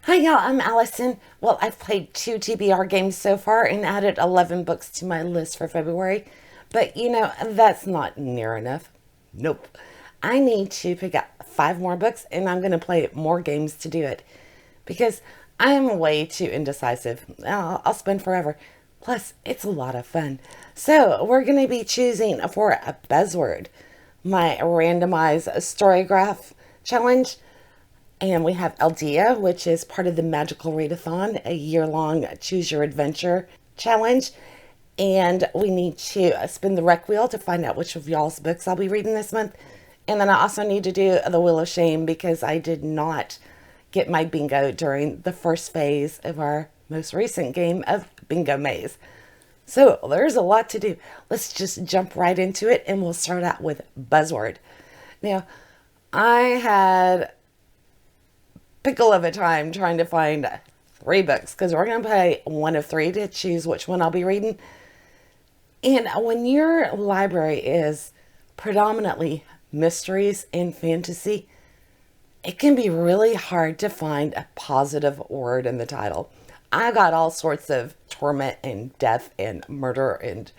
Hi y'all, I'm Allison. Well, I've played 2 TBR games so far and added 11 books to my list for February. But that's not near enough. Nope. I need to pick up 5 more books and I'm going to play more games to do it. Because I am way too indecisive. I'll spend forever. Plus, it's a lot of fun. So, we're going to be choosing for a buzzword my randomized storygraph challenge. And we have Aeldia, which is part of the Magical Readathon, a year-long Choose Your Adventure challenge. And we need to spin the rec wheel to find out which of y'all's books I'll be reading this month. And then I also need to do the Wheel of Shame because I did not get my bingo during the first phase of our most recent game of Bingo Maze. So there's a lot to do. Let's just jump right into it and we'll start out with Buzzword. Now, I had pickle of a time trying to find 3 books because we're going to play one of 3 to choose which one I'll be reading. And when your library is predominantly mysteries and fantasy, it can be really hard to find a positive word in the title. I got all sorts of torment and death and murder and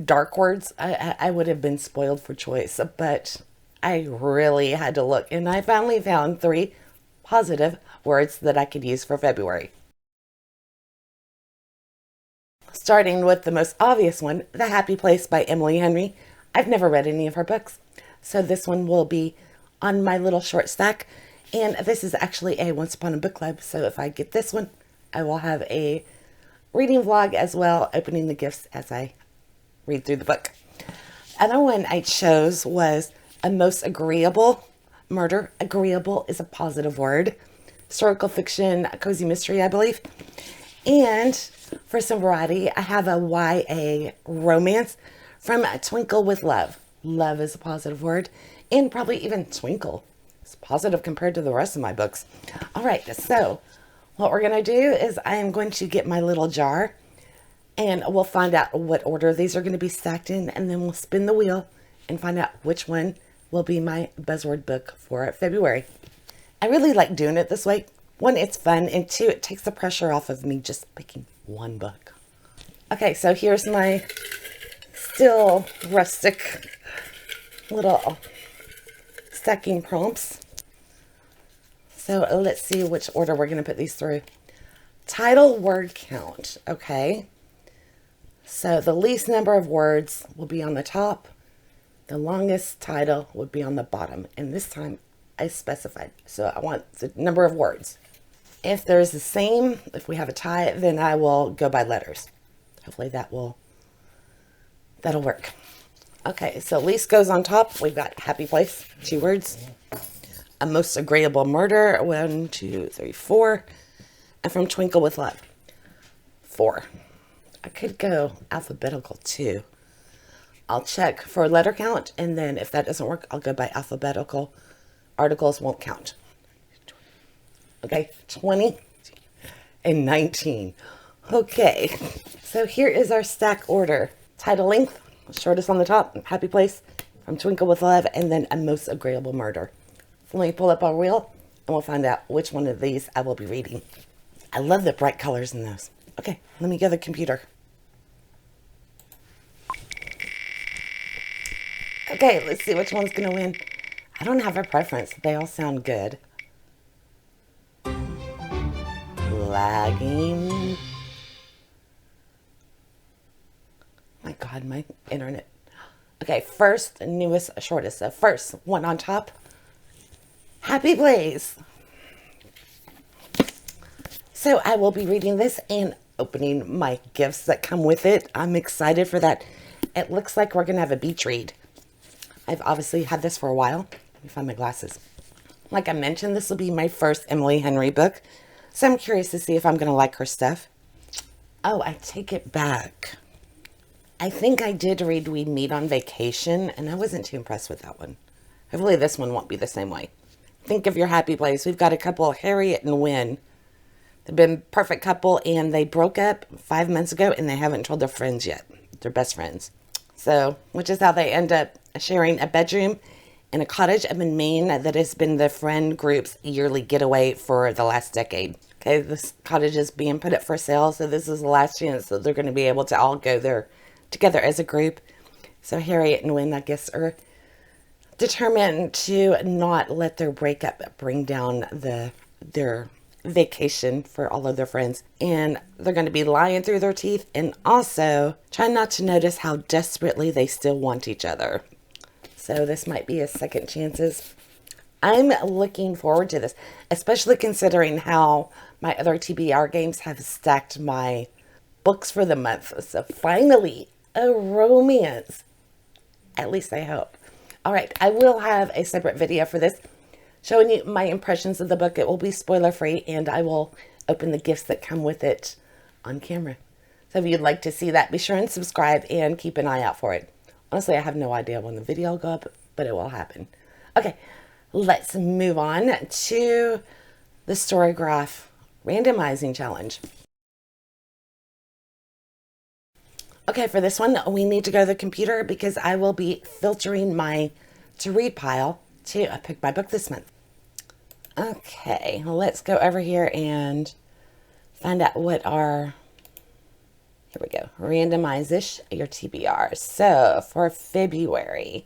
dark words. I would have been spoiled for choice, but I really had to look. And I finally found 3 positive words that I could use for February. Starting with the most obvious one, The Happy Place by Emily Henry. I've never read any of her books, so this one will be on my little short stack. And this is actually a Once Upon a Book Club, so if I get this one, I will have a reading vlog as well, opening the gifts as I read through the book. Another one I chose was A Most Agreeable Murder. Agreeable is a positive word. Historical fiction, cozy mystery, I believe. And for some variety, I have a YA romance from Twinkle with Love. Love is a positive word. And probably even twinkle is positive compared to the rest of my books. All right, so what we're going to do is I am going to get my little jar and we'll find out what order these are going to be stacked in, and then we'll spin the wheel and find out which one will be my buzzword book for February. I really like doing it this way. 1, it's fun, and 2, it takes the pressure off of me just picking one book. Okay, so here's my still rustic little stacking prompts. So let's see which order we're going to put these through. Title word count. Okay. So the least number of words will be on the top. The longest title would be on the bottom. And this time I specified. So I want the number of words. If there's the same, if we have a tie, then I will go by letters. Hopefully that'll work. Okay, so least goes on top. We've got Happy Place, 2 words. A Most Agreeable Murder, 1, 2, 3, 4. And from Twinkle with Love, 4. I could go alphabetical too. I'll check for letter count, and then if that doesn't work, I'll go by alphabetical. Articles won't count. Okay, 20 and 19. Okay, so here is our stack order. Title length, shortest on the top, Happy Place, from Twinkle with Love, and then A Most Agreeable Murder. So let me pull up our wheel, and we'll find out which one of these I will be reading. I love the bright colors in those. Okay, let me go to the computer. Okay, let's see which one's going to win. I don't have a preference. They all sound good. Lagging. My God, my internet. Okay, first, newest, shortest. So first, one on top. Happy Place. So I will be reading this and opening my gifts that come with it. I'm excited for that. It looks like we're going to have a beach read. I've obviously had this for a while. Let me find my glasses. Like I mentioned, this will be my first Emily Henry book. So I'm curious to see if I'm going to like her stuff. Oh, I take it back. I think I did read We Meet on Vacation, and I wasn't too impressed with that one. Hopefully this one won't be the same way. Think of your happy place. We've got a couple, Harriet and Wynn. They've been a perfect couple, and they broke up 5 months ago, and they haven't told their friends yet. They're best friends. So, which is how they end up sharing a bedroom in a cottage up in Maine that has been the friend group's yearly getaway for the last decade. Okay, this cottage is being put up for sale, so this is the last chance that they're going to be able to all go there together as a group. So Harriet and Wynne, I guess, are determined to not let their breakup bring down their vacation for all of their friends. And they're going to be lying through their teeth and also try not to notice how desperately they still want each other. So this might be a second chances. I'm looking forward to this, especially considering how my other TBR games have stacked my books for the month. So finally, a romance. At least I hope. All right, I will have a separate video for this showing you my impressions of the book. It will be spoiler free, and I will open the gifts that come with it on camera. So if you'd like to see that, be sure and subscribe and keep an eye out for it. Honestly, I have no idea when the video will go up, but it will happen. Okay, let's move on to the Storygraph Randomizing Challenge. Okay, for this one, we need to go to the computer because I will be filtering my to-read pile to pick my book this month. Okay, let's go over here and find out what our, here we go, randomize your TBR. So for February,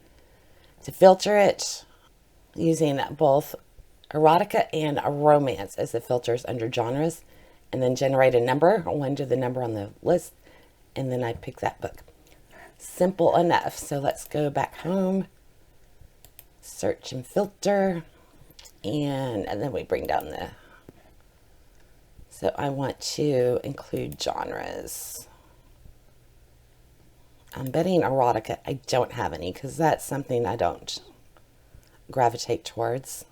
to filter it using both erotica and romance as the filters under genres, and then generate a number, one to the number on the list, and then I pick that book. Simple enough. So let's go back home, search and filter, and then we bring down the, so I want to include genres. I'm betting erotica. I don't have any because that's something I don't gravitate towards.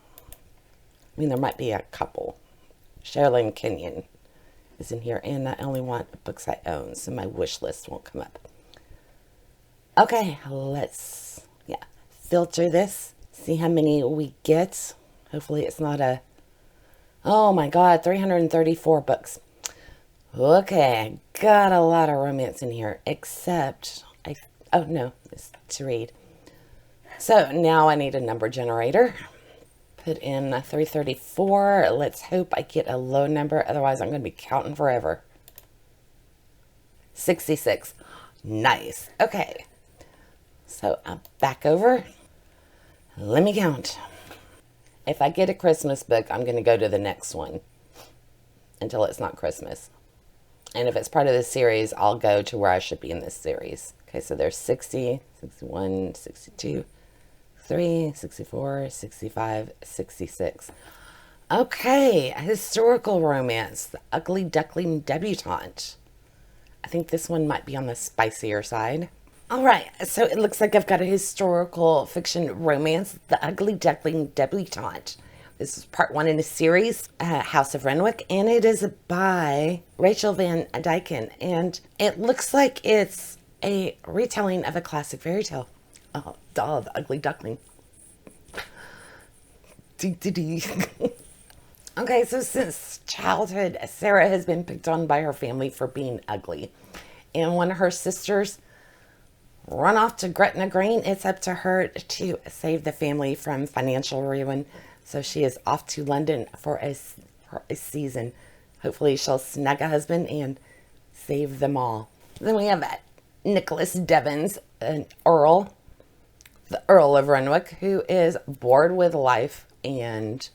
I mean, there might be a couple. Sherilyn Kenyon is in here, and I only want books I own, so my wish list won't come up. Okay, let's, filter this, see how many we get. Hopefully it's not a, oh my God, 334 books. Okay, I got a lot of romance in here, except, oh no, it's to read. So now I need a number generator. Put in 334. Let's hope I get a low number. Otherwise, I'm going to be counting forever. 66. Nice. Okay. So I'm back over. Let me count. If I get a Christmas book, I'm going to go to the next one until it's not Christmas. And if it's part of the series, I'll go to where I should be in this series. Okay, so there's 60, 61, 62. 63, 64, 65, 66. Okay, a historical romance, The Ugly Duckling Debutante. I think this one might be on the spicier side. All right, so it looks like I've got a historical fiction romance, The Ugly Duckling Debutante. This is part one in a series, House of Renwick, and it is by Rachel Van Dyken, and it looks like it's a retelling of a classic fairy tale. Oh, duh, The Ugly Duckling. Okay, so since childhood, Sarah has been picked on by her family for being ugly. And when her sisters run off to Gretna Green, it's up to her to save the family from financial ruin. So she is off to London for a season. Hopefully she'll snag a husband and save them all. Then we have Nicholas Devons, an Earl. The Earl of Renwick, who is bored with life and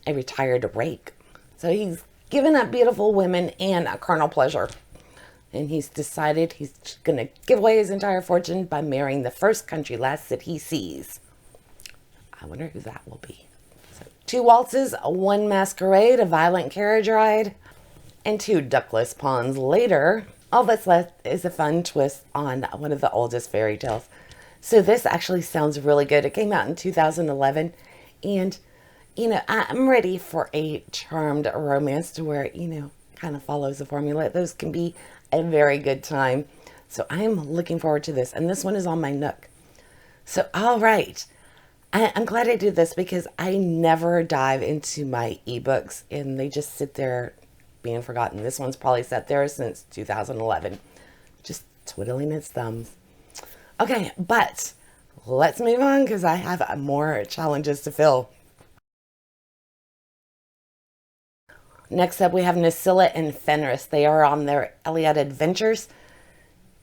a retired rake. So he's given up beautiful women and a carnal pleasure. And he's decided he's going to give away his entire fortune by marrying the first country lass that he sees. I wonder who that will be. So 2 waltzes, 1 masquerade, a violent carriage ride, and 2 duckless pawns later. All that's left is a fun twist on one of the oldest fairy tales. So this actually sounds really good. It came out in 2011, and, I'm ready for a charmed romance to where, kind of follows the formula. Those can be a very good time. So I'm looking forward to this, and this one is on my Nook. So, all right. I'm glad I did this because I never dive into my ebooks, and they just sit there being forgotten. This one's probably sat there since 2011, just twiddling its thumbs. Okay, but let's move on because I have more challenges to fill. Next up, we have Nosilla and Fenris. They are on their Aeldia adventures,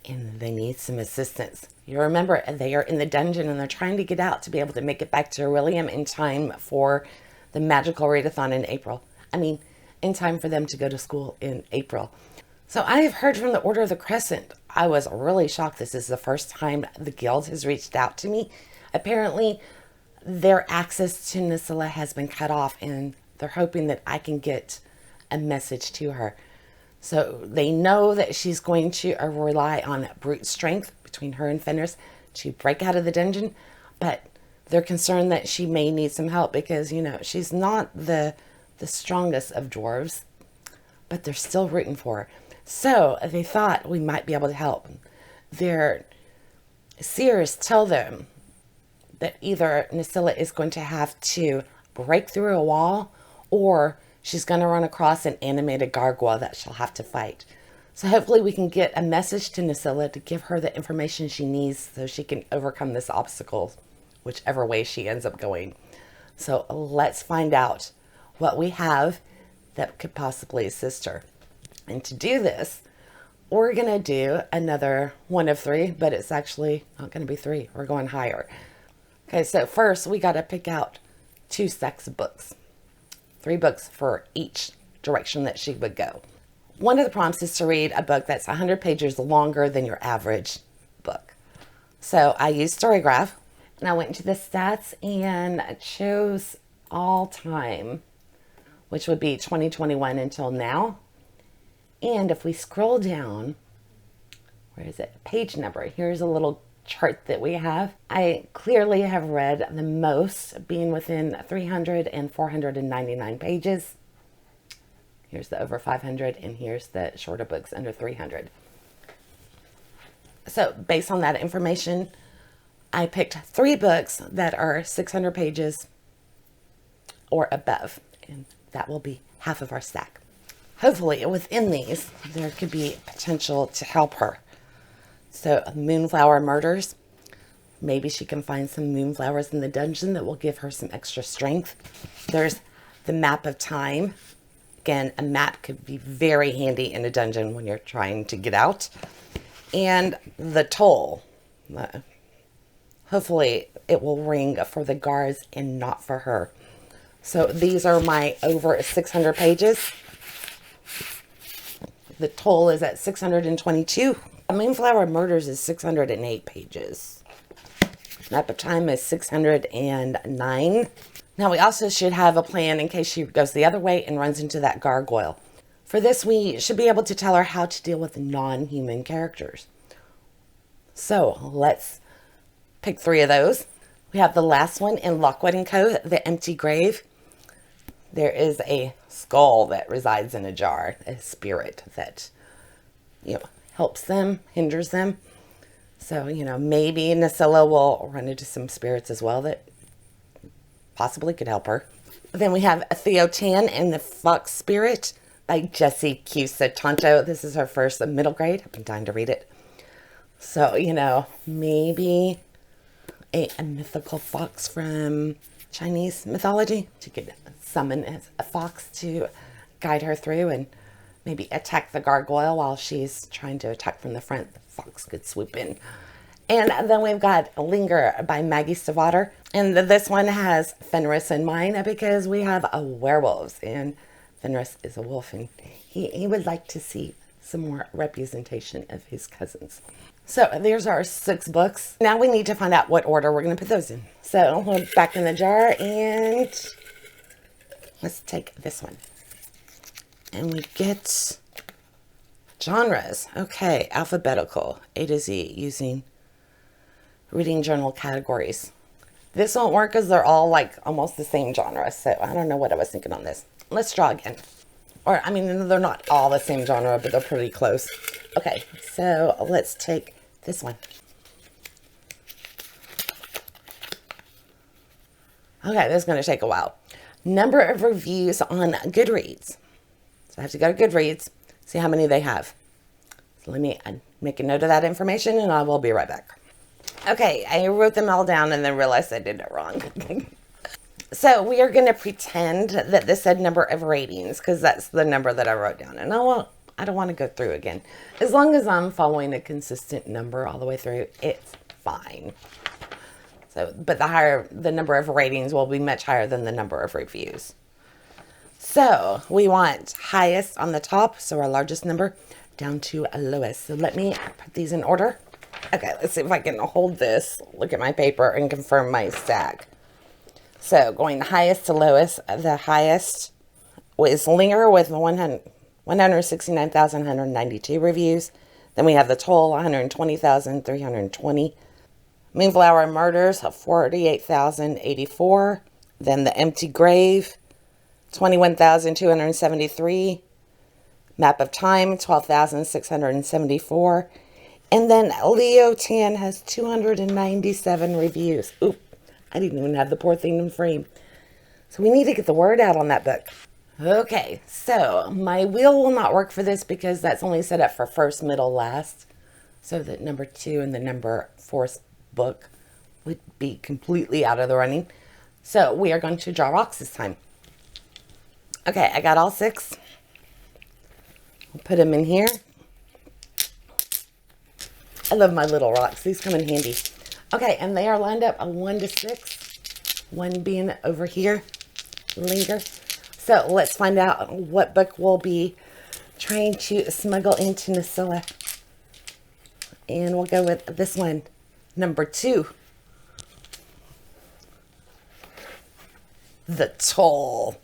and they need some assistance. You remember, they are in the dungeon, and they're trying to get out to be able to make it back to Aurelium in time for the magical readathon in April. I mean, in time for them to go to school in April. So I have heard from the Order of the Crescent. I was really shocked. This is the first time the guild has reached out to me. Apparently, their access to Nosilla has been cut off, and they're hoping that I can get a message to her. So they know that she's going to rely on brute strength between her and Fenris to break out of the dungeon, but they're concerned that she may need some help because, you know, she's not the strongest of dwarves, but they're still rooting for her. So they thought we might be able to help. Their seers tell them that either Nosilla is going to have to break through a wall, or she's going to run across an animated gargoyle that she'll have to fight. So hopefully we can get a message to Nosilla to give her the information she needs so she can overcome this obstacle, whichever way she ends up going. So let's find out what we have that could possibly assist her. And to do this, we're going to do another one of three, but it's actually not going to be three. We're going higher. Okay, so first we got to pick out 2 stacks of books. 3 books for each direction that she would go. One of the prompts is to read a book that's 100 pages longer than your average book. So I used Storygraph, and I went into the stats and chose all time, which would be 2021 until now. And if we scroll down, where is it? Page number. Here's a little chart that we have. I clearly have read the most, being within 300 and 499 pages. Here's the over 500, and here's the shorter books under 300. So based on that information, I picked 3 books that are 600 pages or above, and that will be half of our stack. Hopefully within these, there could be potential to help her. So Moonflower Murders, maybe she can find some moonflowers in the dungeon that will give her some extra strength. There's the Map of Time. Again, a map could be very handy in a dungeon when you're trying to get out. And the Toll. Hopefully it will ring for the guards and not for her. So these are my over 600 pages. The Toll is at 622. Moonflower Murders is 608 pages. Map of Time is 609. Now we also should have a plan in case she goes the other way and runs into that gargoyle. For this, we should be able to tell her how to deal with non-human characters. So let's pick 3 of those. We have the last one in Lockwood & Co., The Empty Grave. There is a skull that resides in a jar, a spirit that, helps them, hinders them. So, maybe Nosilla will run into some spirits as well that possibly could help her. Then we have Theotan and the Fox Spirit by Jessie Cusa Tonto. This is her first middle grade. I've been dying to read it. So, maybe a mythical fox from Chinese mythology. She could summon a fox to guide her through and maybe attack the gargoyle while she's trying to attack from the front. The fox could swoop in. And then we've got Linger by Maggie Stavater. And this one has Fenris in mind because we have a werewolves, and Fenris is a wolf, and he would like to see some more representation of his cousins. So there's our 6 books. Now we need to find out what order we're going to put those in. So we'll put back in the jar, and let's take this one. And we get genres. Okay, alphabetical, A to Z, using reading journal categories. This won't work because they're all like almost the same genre. So I don't know what I was thinking on this. Let's draw again. Or, they're not all the same genre, but they're pretty close. Okay, so let's take this one. Okay, this is going to take a while. Number of reviews on Goodreads. So I have to go to Goodreads, see how many they have. So let me make a note of that information, and I will be right back. Okay, I wrote them all down and then realized I did it wrong. So we are going to pretend that this said number of ratings because that's the number that I wrote down. And I don't want to go through again. As long as I'm following a consistent number all the way through, it's fine. So, but the number of ratings will be much higher than the number of reviews. So we want highest on the top, so our largest number, down to lowest. So let me put these in order. Okay, let's see if I can hold this, look at my paper, and confirm my stack. So going highest to lowest, the highest is Linger with 169,192 reviews. Then we have The Toll, 120,320. Moonflower Murders, 48,084. Then The Empty Grave, 21,273. Map of Time, 12,674. And then Leo 10 has 297 reviews. Oop, I didn't even have the poor thing in frame. So we need to get the word out on that book. Okay, so my wheel will not work for this because that's only set up for first, middle, last. So that number 2 and the number 4 book would be completely out of the running. So we are going to draw rocks this time. Okay, I got all 6. I'll put them in here. I love my little rocks. These come in handy. Okay, and they are lined up 1 to 6. 1 being over here. Linger. So let's find out what book we'll be trying to smuggle into Nosilla. And we'll go with this one, number 2. The Toll.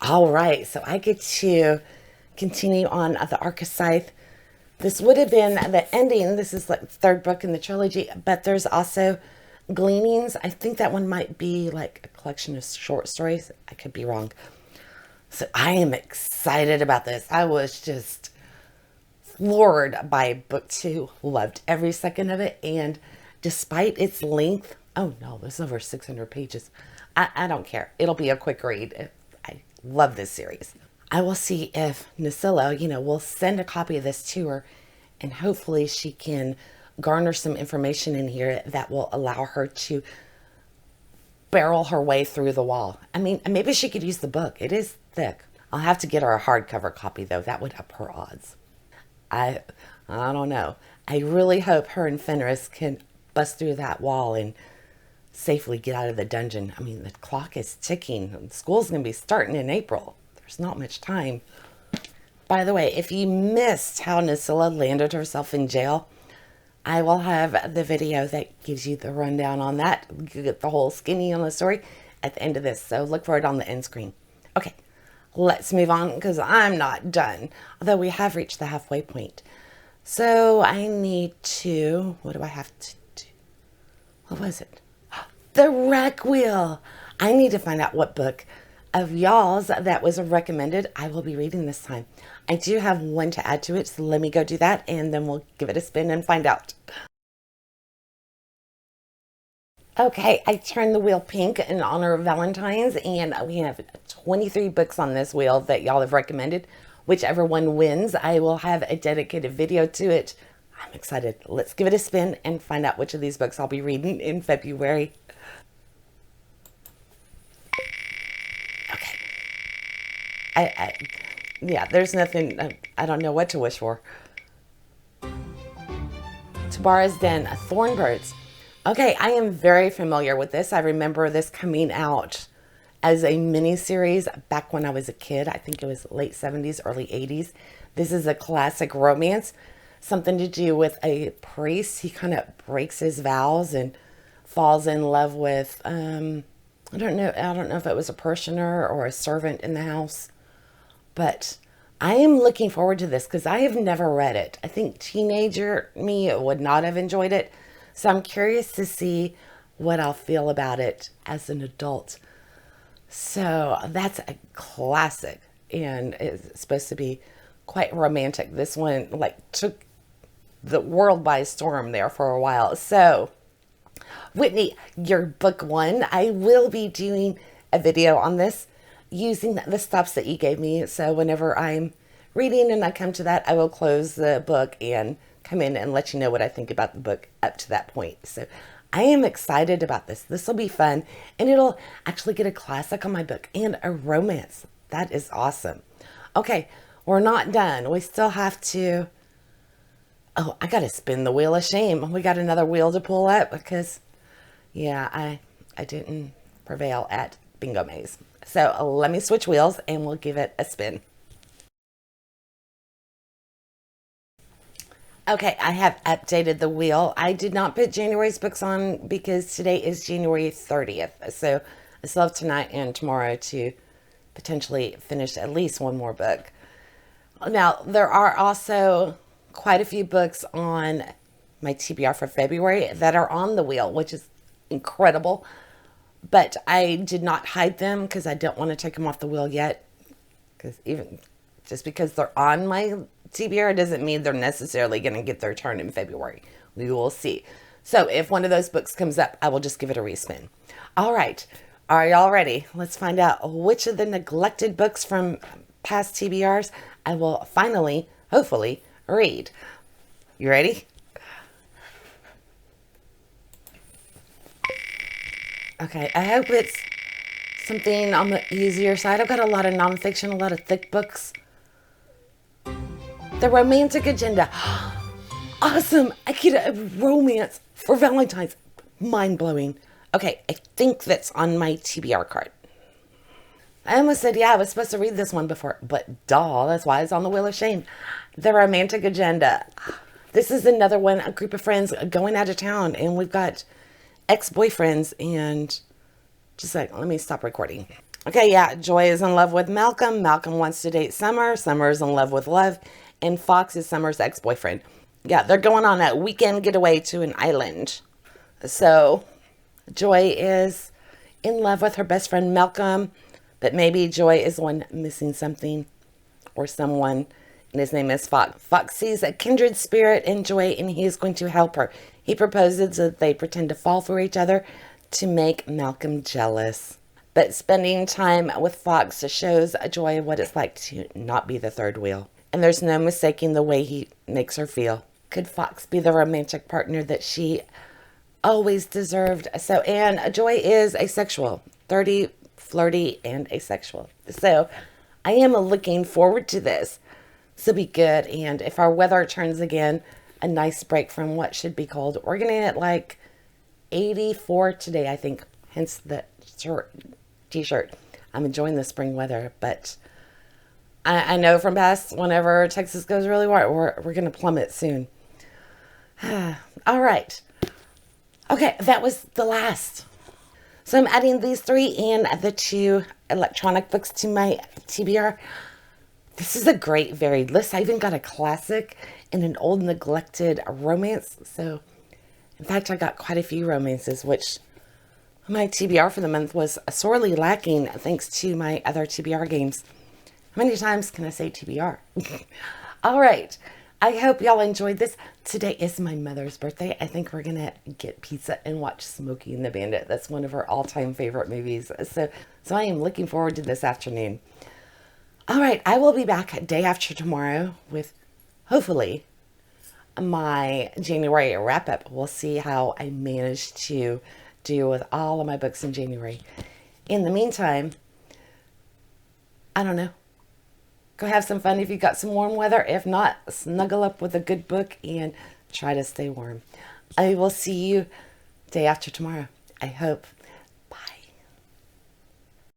All right, so I get to continue on the Arc of Scythe. This would have been the ending. This is like the 3rd book in the trilogy, but there's also Gleanings. I think that one might be like a collection of short stories. I could be wrong. So I am excited about this. I was just floored by book 2. Loved every second of it. And despite its length, oh no, there's over 600 pages. I don't care. It'll be a quick read. I love this series. I will see if Nosilla, will send a copy of this to her, and hopefully she can garner some information in here that will allow her to barrel her way through the wall. I mean, maybe she could use the book. It is thick. I'll have to get her a hardcover copy, though. That would up her odds. I don't know. I really hope her and Fenris can bust through that wall and safely get out of the dungeon. I mean, the clock is ticking. School's going to be starting in April. There's not much time. By the way, if you missed how Nosilla landed herself in jail, I will have the video that gives you the rundown on that. You get the whole skinny on the story at the end of this. So look for it on the end screen. Okay, let's move on because I'm not done. Although we have reached the halfway point. So I need to, what do I have to do? What was it? The rec wheel. I need to find out what book of y'all's that was recommended I will be reading this time. I do have one to add to it, so let me go do that and then we'll give it a spin and find out. Okay, I turned the wheel pink in honor of Valentine's, and we have 23 books on this wheel that y'all have recommended. Whichever one wins, I will have a dedicated video to it. I'm excited. Let's give it a spin and find out which of these books I'll be reading in February. Yeah, there's nothing, I don't know what to wish for. Tabara's Den, Thornbirds. Okay, I am very familiar with this. I remember this coming out as a mini-series back when I was a kid. I think it was late 70s, early 80s. This is a classic romance. Something to do with a priest. He kind of breaks his vows and falls in love with, I don't know if it was a parishioner or a servant in the house. But I am looking forward to this because I have never read it. I think teenager me would not have enjoyed it. So I'm curious to see what I'll feel about it as an adult. So that's a classic and it's supposed to be quite romantic. This one took the world by storm there for a while. So Whitney, your book 1, I will be doing a video on this using the stops that you gave me. So whenever I'm reading and I come to that, I will close the book and come in and let you know what I think about the book up to that point. So I am excited about this. This will be fun, and it'll actually get a classic on my book and a romance. That is awesome. Okay, we're not done. We still have to... Oh, I got to spin the wheel of shame. We got another wheel to pull up because, yeah, I didn't prevail at Bingo Maze. So let me switch wheels and we'll give it a spin. Okay, I have updated the wheel. I did not put January's books on because today is January 30th. So I still have tonight and tomorrow to potentially finish at least one more book. Now, there are also quite a few books on my TBR for February that are on the wheel, which is incredible. But I did not hide them because I don't want to take them off the wheel yet. Because even just because they're on my TBR doesn't mean they're necessarily going to get their turn in February. We will see. So if one of those books comes up, I will just give it a respin. All right. Are y'all ready? Let's find out which of the neglected books from past TBRs I will finally, hopefully, read. You ready? Okay, I hope it's something on the easier side. I've got a lot of nonfiction, a lot of thick books. The Romantic Agenda. Awesome! I get a romance for Valentine's. Mind-blowing. Okay, I think that's on my TBR card. I almost said, yeah, I was supposed to read this one before, but duh, that's why it's on the Wheel of Shame. The Romantic Agenda. This is another one, a group of friends going out of town, and we've got ex-boyfriends, and just like, let me stop recording. Okay, yeah, Joy is in love with Malcolm. Malcolm wants to date Summer. Summer is in love with Love, and Fox is Summer's ex-boyfriend. Yeah, they're going on a weekend getaway to an island. So Joy is in love with her best friend Malcolm, but maybe Joy is the one missing something or someone, and his name is Fox. Fox sees a kindred spirit in Joy, and he is going to help her. He proposes that they pretend to fall for each other to make Malcolm jealous. But spending time with Fox shows Joy what it's like to not be the third wheel. And there's no mistaking the way he makes her feel. Could Fox be the romantic partner that she always deserved? So, and Joy is asexual, 30, flirty, and asexual. So I am looking forward to this. This will be good. And if our weather turns again, a nice break from what should be cold. We're going to get like 84 today, I think. Hence the t-shirt. I'm enjoying the spring weather, but I know from past, whenever Texas goes really warm, we're going to plummet soon. All right. Okay, that was the last. So I'm adding these 3 and the 2 electronic books to my TBR. This is a great varied list. I even got a classic and an old neglected romance. So, in fact, I got quite a few romances, which my TBR for the month was sorely lacking thanks to my other TBR games. How many times can I say TBR? All right. I hope y'all enjoyed this. Today is my mother's birthday. I think we're going to get pizza and watch Smokey and the Bandit. That's one of her all-time favorite movies. So I am looking forward to this afternoon. All right. I will be back day after tomorrow with, hopefully, my January wrap-up. We'll see how I managed to do with all of my books in January. In the meantime, I don't know. Go have some fun if you've got some warm weather. If not, snuggle up with a good book and try to stay warm. I will see you day after tomorrow. I hope